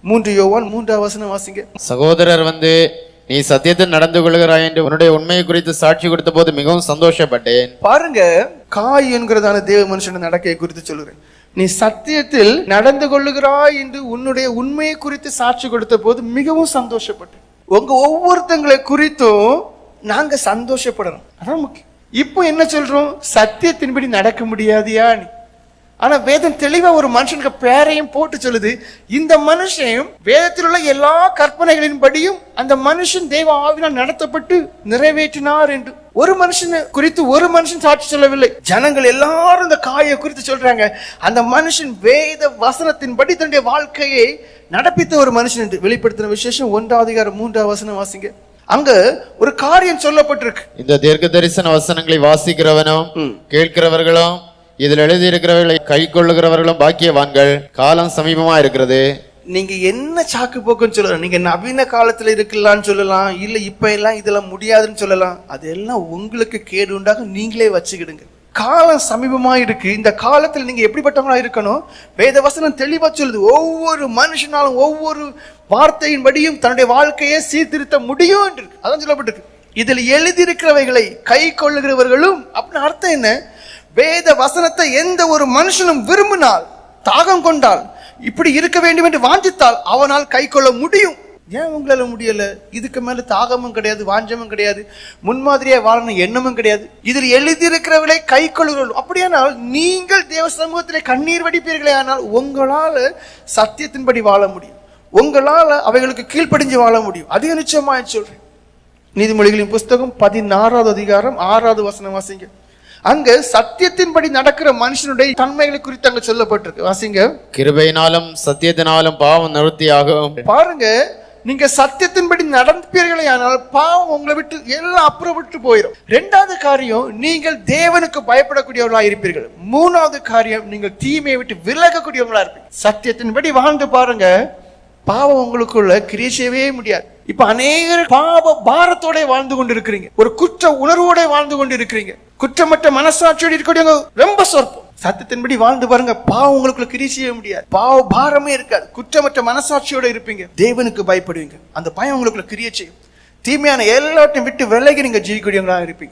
3 யோவான் 3ஆம் வசனம் வாசிங்க. சகோதரர் வந்து நீ சத்தியத்தில் நடந்து கொள்கிறாய் என்று உன்னுடைய உண்மையை குறித்து சாட்சி கொடுத்த போது மிகவும் சந்தோஷப்பட்டேன். பாருங்க, காய் என்கிறதான தேவ மனுஷன் நடக்கையை குறித்து சொல்லுறேன். நீ சத்தியத்தில் நடந்து கொள்ளுகிறாய் என்று உன்னுடைய உண்மையை குறித்து சாட்சி கொடுத்த போது மிகவும் சந்தோஷப்பட்டேன். உங்க ஒவ்வொருத்தங்களை குறித்தும் நாங்க சந்தோஷப்படணும், அதான் முக்கியம். இப்போ என்ன சொல்றோம்? சத்தியத்தின்படி நடக்க முடியாதியா நீ? ஆனா வேதம் தெளிவா ஒரு மனுஷனுக்கு பேரையும் போட்டு சொல்லுது. இந்த மனுஷன் வேதத்தில் உள்ள எல்லா கற்பனைகளின் படியும் அந்த மனுஷன் தேவ ஆவினால் நடத்தப்பட்டு நிறைவேற்றினார் என்று. ஒரு மனுஷனை குறித்து ஒரு மனுஷன் சாட்சி சொல்லவில்லை, ஜனங்கள் எல்லாரும் இந்த காயை குறித்து சொல்றாங்க. அந்த மனுஷன் வேத வசனத்தின்படி தன்னுடைய வாழ்க்கையை நடப்பித்த ஒரு மனுஷன் என்று. வெளிப்படுத்தின விசேஷம் 1ஆம் அதிகாரம் 3ஆம் வசனம் வாசிங்க. அங்க ஒரு காரியம் சொல்லப்பட்டிருக்கு. இந்த தீர்க்க தரிசன வசனங்களை வாசிக்கிறவனும் கேட்கிறவர்களும் இதில் எழுதி இருக்கிறவர்களை கை கொள்ளுகிறவர்களும் பாக்கியவான்கள், காலம் சமீபமா இருக்கிறது. நீங்க என்ன சாக்கு போக்குன்னு சொல்லலாம், நீங்க நவீன காலத்துல இருக்கலாம்னு சொல்லலாம், இல்ல இப்ப எல்லாம் இதெல்லாம் முடியாதுன்னு சொல்லலாம். அதெல்லாம் உங்களுக்கு கேடு உண்டாக நீங்களே வச்சுக்கிடுங்க. காலம் சமீபமா இருக்கு. இந்த காலத்துல நீங்க எப்படிப்பட்டவங்களா இருக்கணும்? வேத வசனம் தெளிவா சொல்லுது. ஒவ்வொரு மனுஷனாலும் ஒவ்வொரு வார்த்தையின்படியும் தன்னுடைய வாழ்க்கையை சீர்திருத்த முடியும் என்று அதான் சொல்லப்பட்டிருக்கு. இதில் எழுதியிருக்கிறவைகளை கை கொள்ளுகிறவர்களும் அப்படின்னு அர்த்தம் என்ன? வேத வசனத்தை எந்த ஒரு மனுஷனும் விரும்பினால், தாகம் கொண்டால், இப்படி இருக்க வேண்டும் என்று வாஞ்சித்தால் அவனால் கை கொள்ள முடியும். ஏன் உங்களால முடியல? இதுக்கு மேல தாகமும் கிடையாது, வாஞ்சமும் கிடையாது, முன்மாதிரியா வாழணும் எண்ணமும் கிடையாது. இதில் எழுதியிருக்கிறவர்களை கை கொள்ளுகிறோம். அப்படியானால் நீங்கள் தேவ சமூகத்திலே கண்ணீர் வடிப்பீர்களே, ஆனால் உங்களால சத்தியத்தின்படி வாழ முடியும், உங்களால அவைகளுக்கு கீழ்ப்படிஞ்சு வாழ முடியும். அதிக நிச்சயமா சொல்றேன். நீதிமொழிகளின் புஸ்தகம் 16ஆம் அதிகாரம் 6ஆவது வசனம் வாசிங்க. அங்க சத்தியத்தின்படி நடக்கிற மனுஷனுடைய தன்மைகளை குறித்து அங்க சொல்லப்பட்டிருக்கு. வாசிங்க. கிருபையினாலும் சத்தியத்தினாலும் பாவம் நிவர்த்தியாகும். பாருங்க, நீங்க சத்தியத்தின்படி நடப்பீர்களே ஆனால் பாவம் உங்களை விட்டு எல்லாம் அப்புறப்பட்டு போயிடும். 2வது காரியம், நீங்கள் தேவனுக்கு பயப்படக்கூடியவர்களா இருப்பீர்கள். 3வது காரியம், நீங்கள் தீமையை விட்டு விலகக்கூடியவங்களா இருப்பீங்க. சத்தியத்தின்படி வாழ்ந்து பாருங்க, பாவம் உங்களுக்குள்ள கிரியை செய்யவே முடியாது. இப்ப அநேகர் பாவ பாரத்தோட வாழ்ந்து கொண்டு இருக்கிறீங்க, ஒரு குற்ற உணர்வோட வாழ்ந்து கொண்டு இருக்கிறீங்க, குற்றமற்ற மனசாட்சியோடு இருக்கக்கூடியவங்க ரொம்ப சொற்பம். சத்தியத்தின்படி வாழ்ந்து பாருங்க, பாவம் உங்களுக்குள்ள கிரியை செய்ய முடியாது, பாவ பாரமே இருக்காது, குற்றமற்ற மனசாட்சியோட இருப்பீங்க, தேவனுக்கு பயப்படுவீங்க, அந்த பயம் உங்களுக்குள்ள கிரியை செய்யும். தீமையான எல்லாத்தையும் விட்டு விலகி நீங்க ஜீவிக்கூடியவங்களா இருப்பீங்க.